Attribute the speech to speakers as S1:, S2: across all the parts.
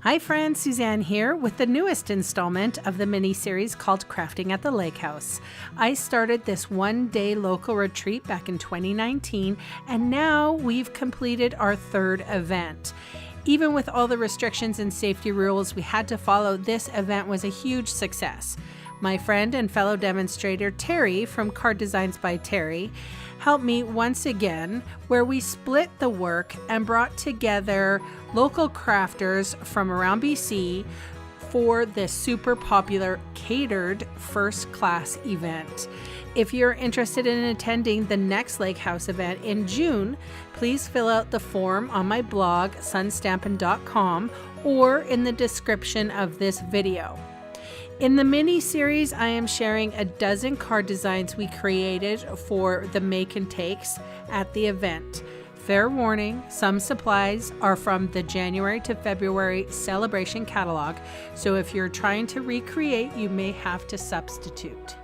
S1: Hi friends, Suzanne here with the newest installment of the mini-series called Crafting at the Lake House. I started this one-day local retreat back in 2019, and now we've completed our third event. Even with all the restrictions and safety rules we had to follow, this event was a huge success. My friend and fellow demonstrator Terry from Card Designs by Terry helped me once again, where we split the work and brought together local crafters from around BC for this super popular catered first class event. If you're interested in attending the next Lake House event in June, please fill out the form on my blog, sunstampin.com, or in the description of this video. In the mini-series, I am sharing a dozen card designs we created for the make and takes at the event. Fair warning, some supplies are from the January to February celebration catalog, so if you're trying to recreate, you may have to substitute.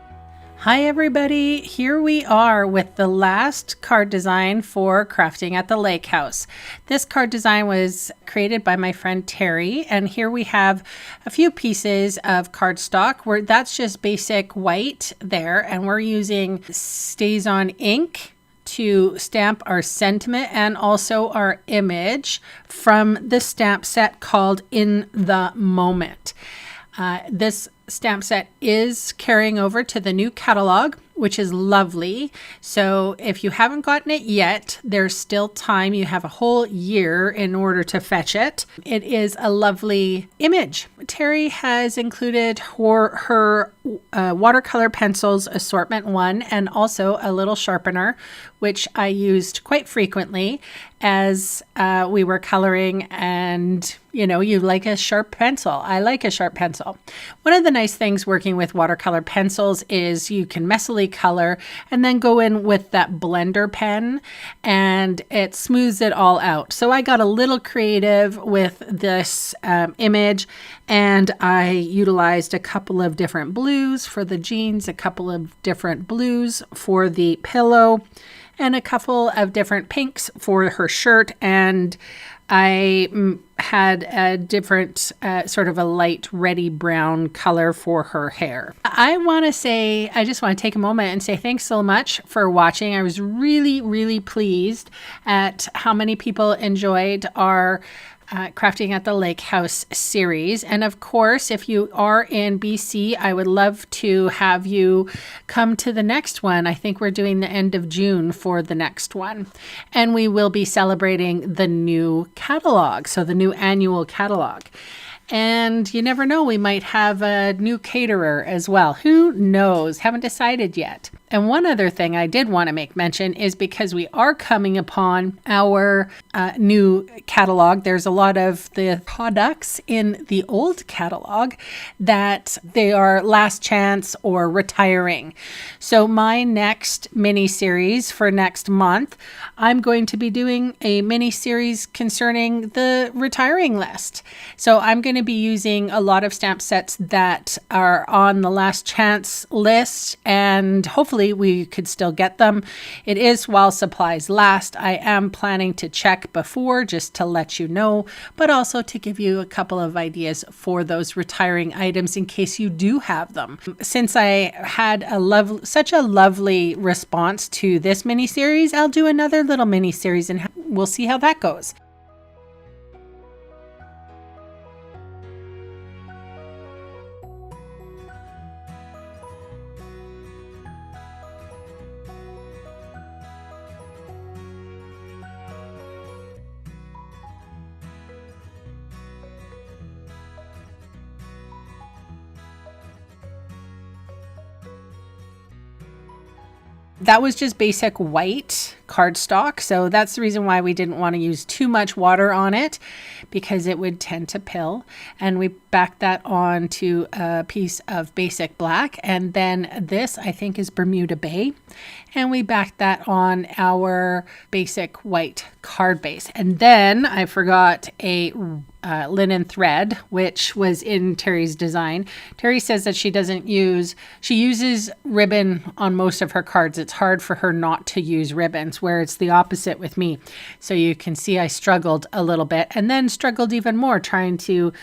S1: Hi everybody, here we are with the last card design for Crafting at the Lake House. This card design was created by my friend Terry, and here we have a few pieces of cardstock where that's just basic white there, and we're using StampIn ink to stamp our sentiment and also our image from the stamp set called In the Moment. This stamp set is carrying over to the new catalog, which is lovely. So if you haven't gotten it yet, there's still time. You have a whole year in order to fetch it. It is a lovely image. Terry has included her watercolor pencils assortment 1 and also a little sharpener, which I used quite frequently as we were coloring. And you know, you like a sharp pencil. I like a sharp pencil. One of the nice things working with watercolor pencils is you can messily color and then go in with that blender pen and it smooths it all out. So I got a little creative with this image, and I utilized a couple of different blues for the jeans, a couple of different blues for the pillow, and a couple of different pinks for her shirt, and I had a different sort of a light reddy brown color for her hair. I just want to take a moment and say thanks so much for watching. I was really pleased at how many people enjoyed our Crafting at the Lake House series. And of course, if you are in BC, I would love to have you come to the next one. I think we're doing the end of June for the next one. And we will be celebrating the new catalog, so the new annual catalog. And you never know, we might have a new caterer as well. Who knows? Haven't decided yet. And one other thing I did want to make mention is because we are coming upon our new catalog, there's a lot of the products in the old catalog that they are last chance or retiring. So my next mini series for next month, I'm going to be doing a mini series concerning the retiring list. So I'm going to be using a lot of stamp sets that are on the last chance list, and hopefully we could still get them. It is while supplies last. I am planning to check before just to let you know, but also to give you a couple of ideas for those retiring items in case you do have them. Since I had such a lovely response to this mini series, I'll do another little mini series and we'll see how that goes. That was just basic white cardstock, so that's the reason why we didn't want to use too much water on it, because it would tend to pill. And we backed that on to a piece of basic black, and then this I think is Bermuda Bay, and we backed that on our basic white card base. And then I forgot a linen thread, which was in Terry's design. Terry says that she uses ribbon on most of her cards. It's hard for her not to use ribbons, videos where it's the opposite with me. So you can see I struggled a little bit and then struggled even more trying to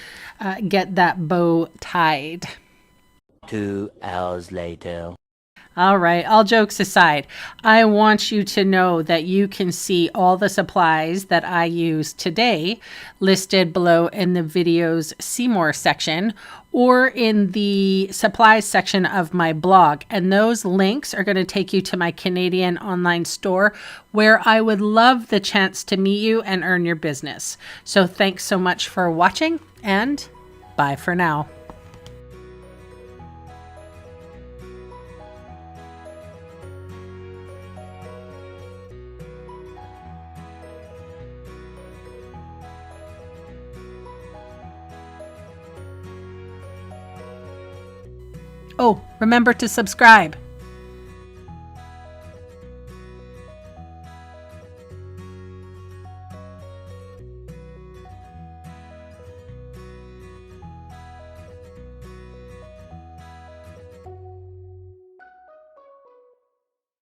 S1: get that bow tied.
S2: 2 hours later.
S1: All right, all jokes aside, I want you to know that you can see all the supplies that I use today listed below in the video's See More section or in the supplies section of my blog. And those links are going to take you to my Canadian online store where I would love the chance to meet you and earn your business. So thanks so much for watching and bye for now. Oh, remember to subscribe.